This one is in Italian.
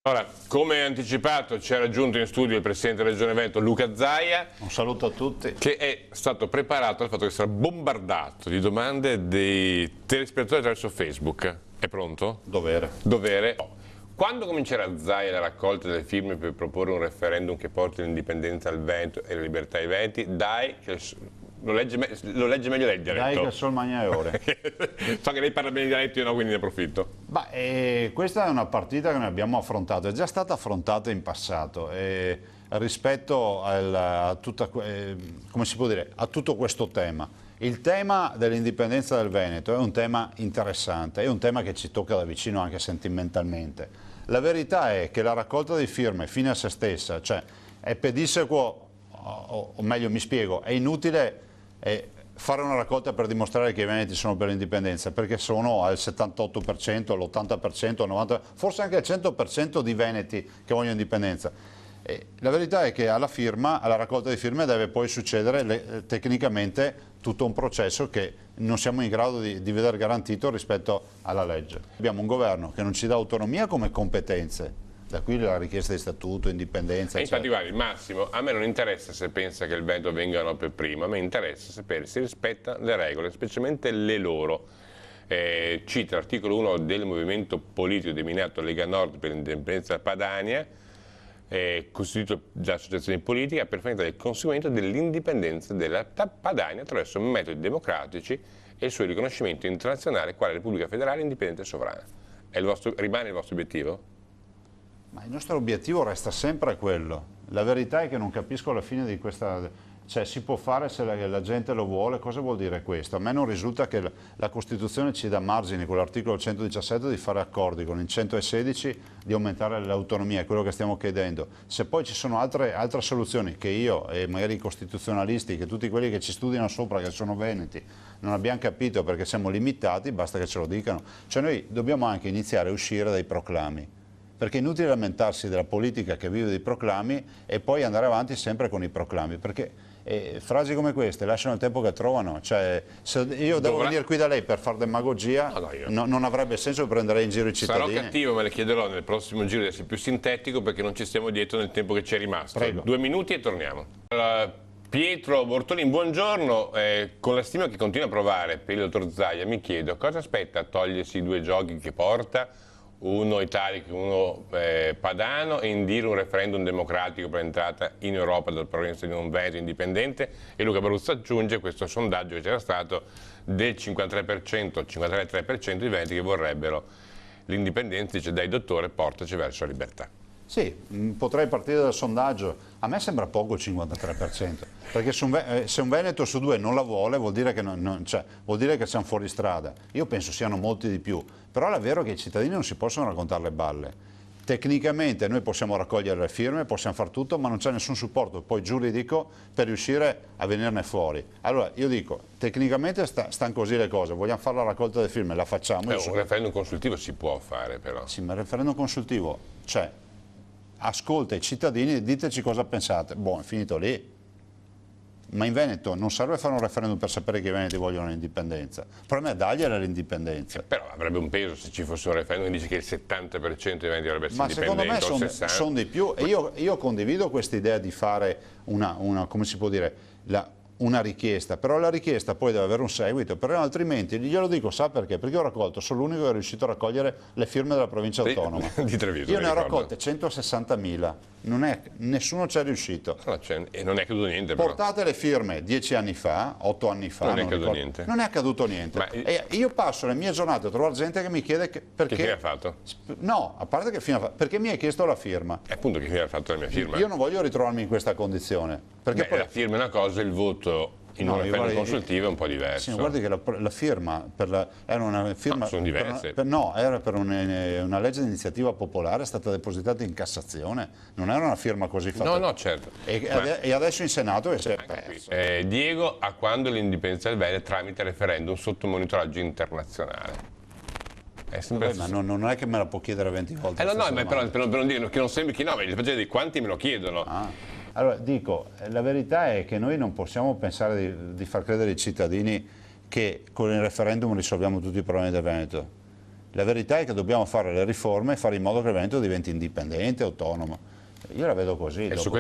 Ora, come anticipato, ci ha raggiunto in studio il Presidente della Regione Veneto, Luca Zaia. Un saluto a tutti. Che è stato preparato al fatto che sarà bombardato di domande dei telespettatori attraverso Facebook. È pronto? Dovere. Dovere. Quando comincerà Zaia la raccolta delle firme per proporre un referendum che porti l'indipendenza al Veneto e la libertà ai Veneti? Dai, che lo legge meglio lei il dialetto. Dai che il sol magna ore. So che lei parla bene il dialetto, io no, quindi ne approfitto. Questa è una partita che noi abbiamo affrontato, è già stata affrontata in passato rispetto a tutto questo tema. Il tema dell'indipendenza del Veneto è un tema interessante, è un tema che ci tocca da vicino anche sentimentalmente. La verità è che la raccolta di firme fine a se stessa, cioè è pedissequo, o meglio mi spiego, è inutile fare una raccolta per dimostrare che i veneti sono per l'indipendenza, perché sono al 78%, all'80%, al 90%, forse anche al 100% di veneti che vogliono indipendenza. La verità è che alla raccolta di firme deve poi succedere tecnicamente tutto un processo che non siamo in grado di vedere garantito rispetto alla legge. Abbiamo un governo che non ci dà autonomia come competenze. Da qui la richiesta di statuto, indipendenza. Infatti, guardi, Massimo, a me non interessa se pensa che il Veneto venga per primo, a me interessa sapere se rispetta le regole, specialmente le loro. Cita l'articolo 1 del movimento politico denominato Lega Nord per l'indipendenza Padania, costituito da associazioni politiche, per finalità del conseguimento dell'indipendenza della Padania attraverso metodi democratici e il suo riconoscimento internazionale quale Repubblica Federale Indipendente e Sovrana. Rimane il vostro obiettivo? Ma il nostro obiettivo resta sempre quello. La verità è che non capisco la fine di questa... Cioè si può fare se la gente lo vuole, cosa vuol dire questo? A me non risulta che la Costituzione ci dà margini con l'articolo 117 di fare accordi, con il 116 di aumentare l'autonomia, è quello che stiamo chiedendo. Se poi ci sono altre soluzioni che io e magari i costituzionalisti, che tutti quelli che ci studiano sopra, che sono veneti, non abbiamo capito perché siamo limitati, basta che ce lo dicano. Cioè noi dobbiamo anche iniziare a uscire dai proclami. Perché è inutile lamentarsi della politica che vive dei proclami e poi andare avanti sempre con i proclami, perché frasi come queste lasciano il tempo che trovano. Cioè, se io devo venire qui da lei per fare demagogia, non avrebbe senso, prenderei in giro i cittadini. Sarò cattivo, me le chiederò nel prossimo giro di essere più sintetico, perché non ci stiamo dietro nel tempo che ci è rimasto. Prego. 2 minuti e torniamo. Pietro Bortolin, buongiorno. Con la stima che continua a provare per il dottor Zaia, mi chiedo cosa aspetta a togliersi i 2 giochi che porta, uno italico e uno padano, e indire un referendum democratico per l'entrata in Europa dal provincia di un Veneto indipendente. E Luca Baruzza aggiunge questo sondaggio che c'era stato del 53%, 53% di veneti che vorrebbero l'indipendenza, dice dai dottore portaci verso la libertà. Sì, potrei partire dal sondaggio. A me sembra poco il 53%, perché se un Veneto su 2 non la vuole vuol dire che, vuol dire che siamo fuori strada. Io penso siano molti di più, però è vero che i cittadini non si possono raccontare le balle. Tecnicamente noi possiamo raccogliere le firme, possiamo fare tutto, ma non c'è nessun supporto poi giuridico per riuscire a venirne fuori. Allora io dico, tecnicamente stanno così le cose, vogliamo fare la raccolta delle firme, la facciamo. Un referendum consultivo si può fare però. Sì, ma il referendum consultivo, cioè, ascolta i cittadini, diteci cosa pensate. Boh, è finito lì. Ma in Veneto non serve fare un referendum per sapere che i veneti vogliono l'indipendenza. Il problema è dargliela l'indipendenza. Però avrebbe un peso se ci fosse un referendum che dice che il 70% dei veneti dovrebbe essere indipendente. Ma secondo me sono di più. E io condivido questa idea di fare come si può dire, una richiesta, però la richiesta poi deve avere un seguito, perché altrimenti, glielo dico, sa perché? Perché ho raccolto, sono l'unico che è riuscito a raccogliere le firme della provincia autonoma. Di Treviso. Io ne ho raccolte 160.000, nessuno ci è riuscito. E non è accaduto niente. Portate le firme 10 anni fa, 8 anni fa. Non è accaduto niente. Non è accaduto niente. E io passo le mie giornate a trovare gente che mi chiede perché... Che fine ha fatto? No, a parte che fine ha fatto, perché mi hai chiesto la firma. E appunto che fine ha fatto la mia firma? Io non voglio ritrovarmi in questa condizione. Perché poi... La firma è una cosa, il voto in un referendum consultivo è un po' diverso. Sì, guardi che la firma era una firma... sono diverse. Era per una legge di iniziativa popolare, è stata depositata in Cassazione, non era una firma così fatta. No, certo. E adesso in Senato si è perso. Diego, a quando l'indipendenza del Veneto tramite referendum sotto monitoraggio internazionale? Ma non è che me la può chiedere 20 volte. No, ma però per non dire che non sembri che no, ma di quanti me lo chiedono. Allora dico, la verità è che noi non possiamo pensare di far credere ai cittadini che con il referendum risolviamo tutti i problemi del Veneto. La verità è che dobbiamo fare le riforme e fare in modo che il Veneto diventi indipendente, autonomo. Io la vedo così. E su questo